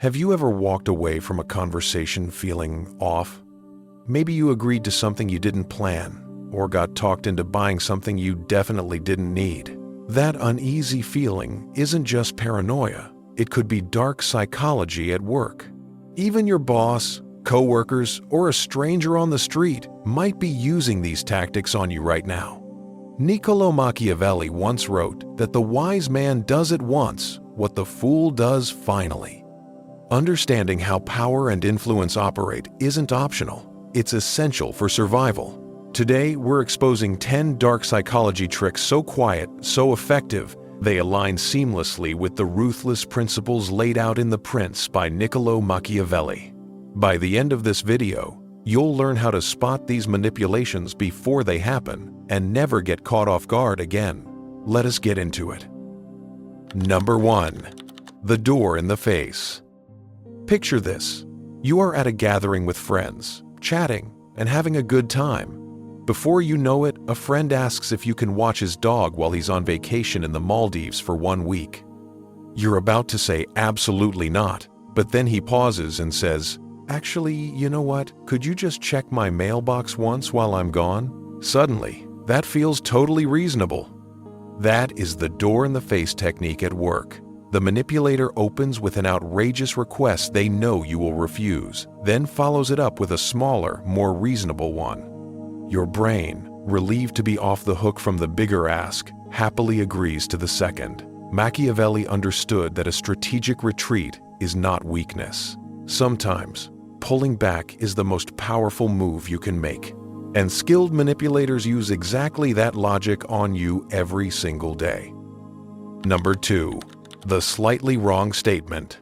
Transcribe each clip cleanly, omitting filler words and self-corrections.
Have you ever walked away from a conversation feeling off? Maybe you agreed to something you didn't plan, or got talked into buying something you definitely didn't need. That uneasy feeling isn't just paranoia. It could be dark psychology at work. Even your boss, coworkers, or a stranger on the street might be using these tactics on you right now. Niccolò Machiavelli once wrote that the wise man does at once what the fool does finally. Understanding how power and influence operate isn't optional. It's essential for survival. Today, we're exposing 10 dark psychology tricks so quiet, so effective, they align seamlessly with the ruthless principles laid out in The Prince by Niccolò Machiavelli. By the end of this video, you'll learn how to spot these manipulations before they happen and never get caught off guard again. Let us get into it. Number 1. The door in the face. Picture this. You are at a gathering with friends, chatting and having a good time. Before you know it, a friend asks if you can watch his dog while he's on vacation in the Maldives for 1 week. You're about to say absolutely not, but then he pauses and says, "Actually, you know what? Could you just check my mailbox once while I'm gone?" Suddenly, that feels totally reasonable. That is the door-in-the-face technique at work. The manipulator opens with an outrageous request they know you will refuse, then follows it up with a smaller, more reasonable one. Your brain, relieved to be off the hook from the bigger ask, happily agrees to the second. Machiavelli understood that a strategic retreat is not weakness. Sometimes, pulling back is the most powerful move you can make. And skilled manipulators use exactly that logic on you every single day. Number 2. The slightly wrong statement.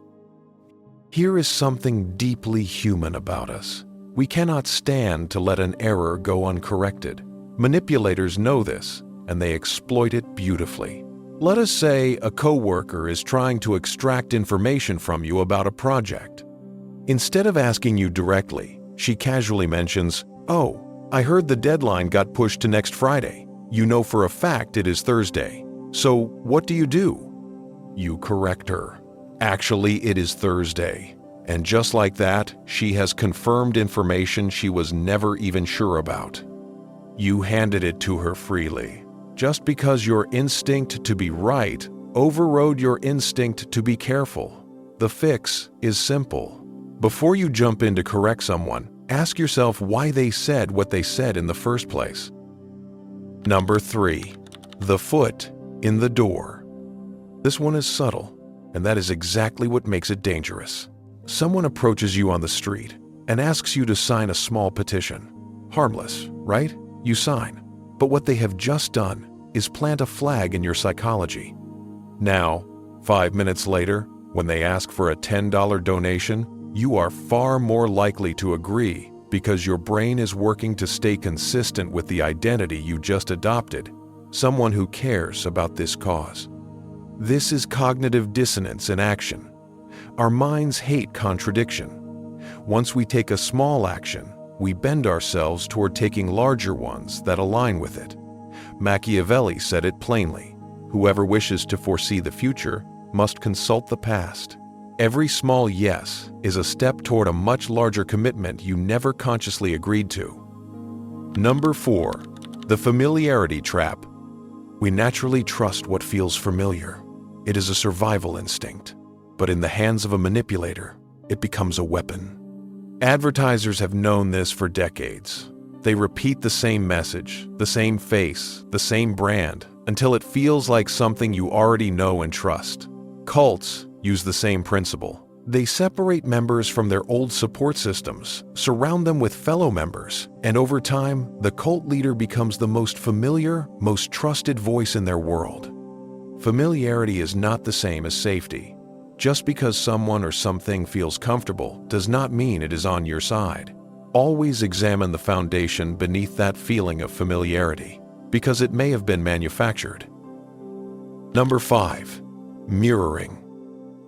Here is something deeply human about us. We cannot stand to let an error go uncorrected. Manipulators know this, and they exploit it beautifully. Let us say a coworker is trying to extract information from you about a project. Instead of asking you directly, she casually mentions, "Oh, I heard the deadline got pushed to next Friday. You know for a fact it is Thursday. So what do? You correct her. Actually, it is Thursday. And just like that, she has confirmed information she was never even sure about. You handed it to her freely, just because your instinct to be right overrode your instinct to be careful. The fix is simple. Before you jump in to correct someone, ask yourself why they said what they said in the first place. Number 3. The foot in the door. This one is subtle, and that is exactly what makes it dangerous. Someone approaches you on the street and asks you to sign a small petition. Harmless, right? You sign. But what they have just done is plant a flag in your psychology. Now, 5 minutes later, when they ask for a $10 donation, you are far more likely to agree because your brain is working to stay consistent with the identity you just adopted, someone who cares about this cause. This is cognitive dissonance in action. Our minds hate contradiction. Once we take a small action, we bend ourselves toward taking larger ones that align with it. Machiavelli said it plainly: whoever wishes to foresee the future must consult the past. Every small yes is a step toward a much larger commitment you never consciously agreed to. Number 4. The familiarity trap. We naturally trust what feels familiar. It is a survival instinct. But in the hands of a manipulator, it becomes a weapon. Advertisers have known this for decades. They repeat the same message, the same face, the same brand, until it feels like something you already know and trust. Cults use the same principle. They separate members from their old support systems, surround them with fellow members, and over time, the cult leader becomes the most familiar, most trusted voice in their world. Familiarity is not the same as safety. Just because someone or something feels comfortable does not mean it is on your side. Always examine the foundation beneath that feeling of familiarity, because it may have been manufactured. Number 5. Mirroring.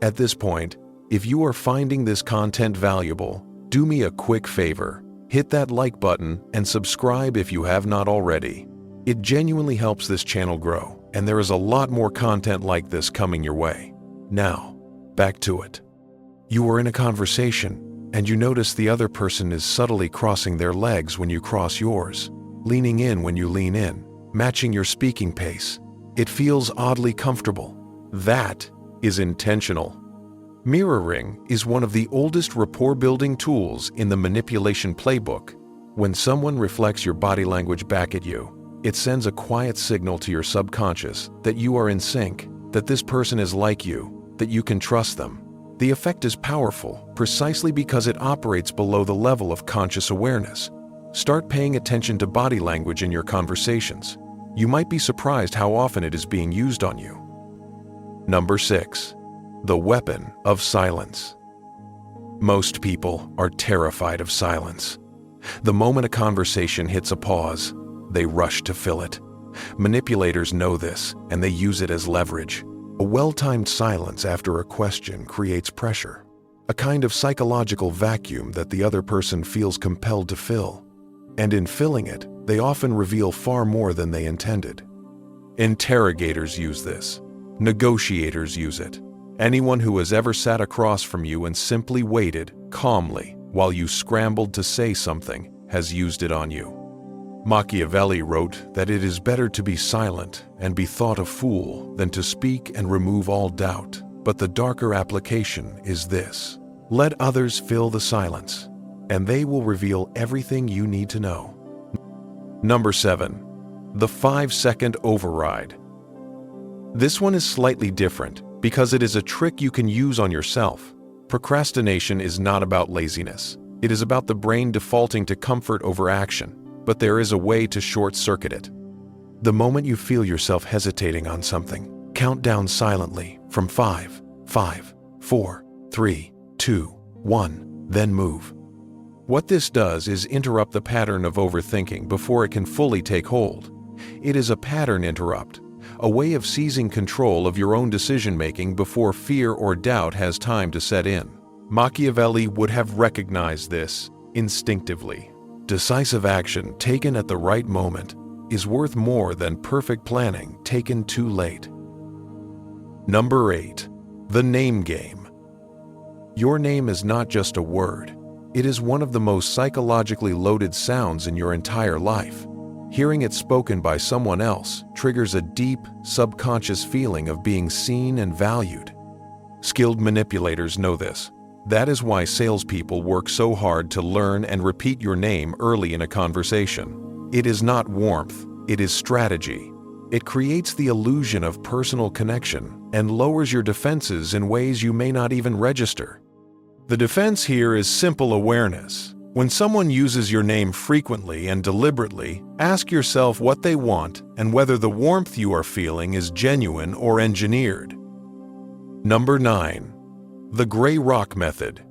At this point, if you are finding this content valuable, do me a quick favor. Hit that like button and subscribe if you have not already. It genuinely helps this channel grow, and there is a lot more content like this coming your way. Now, back to it. You are in a conversation, and you notice the other person is subtly crossing their legs when you cross yours, leaning in when you lean in, matching your speaking pace. It feels oddly comfortable. That is intentional. Mirroring is one of the oldest rapport-building tools in the manipulation playbook. When someone reflects your body language back at you, it sends a quiet signal to your subconscious that you are in sync, that this person is like you, that you can trust them. The effect is powerful precisely because it operates below the level of conscious awareness. Start paying attention to body language in your conversations. You might be surprised how often it is being used on you. Number 6. The weapon of silence. Most people are terrified of silence. The moment a conversation hits a pause, they rush to fill it. Manipulators know this, and they use it as leverage. A well-timed silence after a question creates pressure, a kind of psychological vacuum that the other person feels compelled to fill. And in filling it, they often reveal far more than they intended. Interrogators use this. Negotiators use it. Anyone who has ever sat across from you and simply waited calmly while you scrambled to say something has used it on you. Machiavelli wrote that it is better to be silent and be thought a fool than to speak and remove all doubt. But the darker application is this: let others fill the silence, and they will reveal everything you need to know. Number 7. The 5-second override. This one is slightly different because it is a trick you can use on yourself. Procrastination is not about laziness. It is about the brain defaulting to comfort over action, but there is a way to short-circuit it. The moment you feel yourself hesitating on something, count down silently from 5, 4, 3, 2, 1, then move. What this does is interrupt the pattern of overthinking before it can fully take hold. It is a pattern interrupt, a way of seizing control of your own decision-making before fear or doubt has time to set in. Machiavelli would have recognized this instinctively. Decisive action taken at the right moment is worth more than perfect planning taken too late. Number 8. The name game. Your name is not just a word. It is one of the most psychologically loaded sounds in your entire life. Hearing it spoken by someone else triggers a deep, subconscious feeling of being seen and valued. Skilled manipulators know this. That is why salespeople work so hard to learn and repeat your name early in a conversation. It is not warmth, it is strategy. It creates the illusion of personal connection and lowers your defenses in ways you may not even register. The defense here is simple awareness. When someone uses your name frequently and deliberately, ask yourself what they want and whether the warmth you are feeling is genuine or engineered. Number 9. The gray rock method.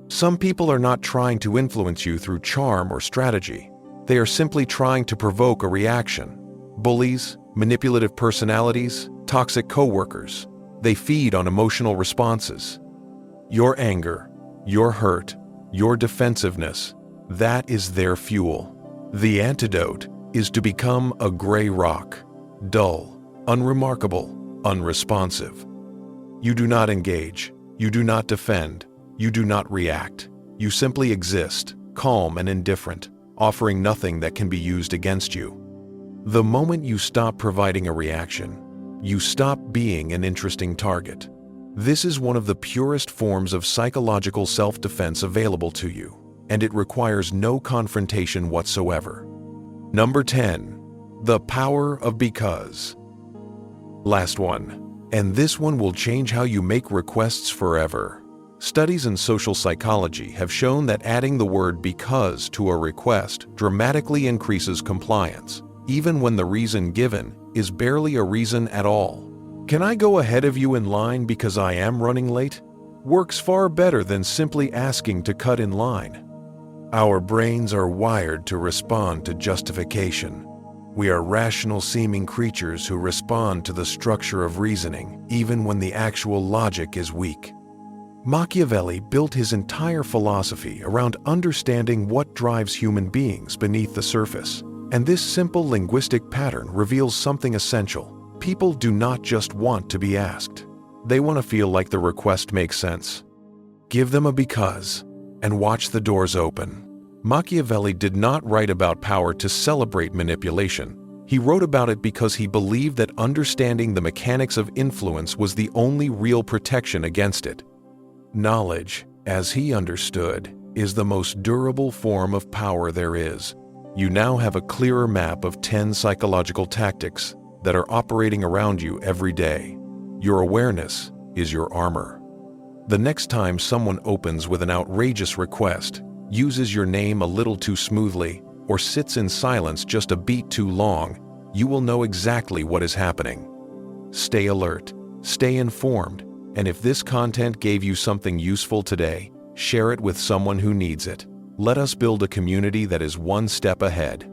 Some people are not trying to influence you through charm or strategy. They are simply trying to provoke a reaction. Bullies, manipulative personalities, toxic coworkers. They feed on emotional responses. Your anger, your hurt, your defensiveness, that is their fuel. The antidote is to become a gray rock, dull, unremarkable, unresponsive. You do not engage, you do not defend, you do not react. You simply exist, calm and indifferent, offering nothing that can be used against you. The moment you stop providing a reaction, you stop being an interesting target. This is one of the purest forms of psychological self-defense available to you, and it requires no confrontation whatsoever. Number 10. The power of because. Last one, and this one will change how you make requests forever. Studies in social psychology have shown that adding the word because to a request dramatically increases compliance, even when the reason given is barely a reason at all. Can I go ahead of you in line because I am running late? Works far better than simply asking to cut in line. Our brains are wired to respond to justification. We are rational-seeming creatures who respond to the structure of reasoning, even when the actual logic is weak. Machiavelli built his entire philosophy around understanding what drives human beings beneath the surface, and this simple linguistic pattern reveals something essential. People do not just want to be asked. They want to feel like the request makes sense. Give them a because, and watch the doors open. Machiavelli did not write about power to celebrate manipulation. He wrote about it because he believed that understanding the mechanics of influence was the only real protection against it. Knowledge, as he understood, is the most durable form of power there is. You now have a clearer map of 10 psychological tactics that are operating around you every day. Your awareness is your armor. The next time someone opens with an outrageous request, uses your name a little too smoothly, or sits in silence just a beat too long, you will know exactly what is happening. Stay alert, stay informed, and if this content gave you something useful today, share it with someone who needs it. Let us build a community that is one step ahead.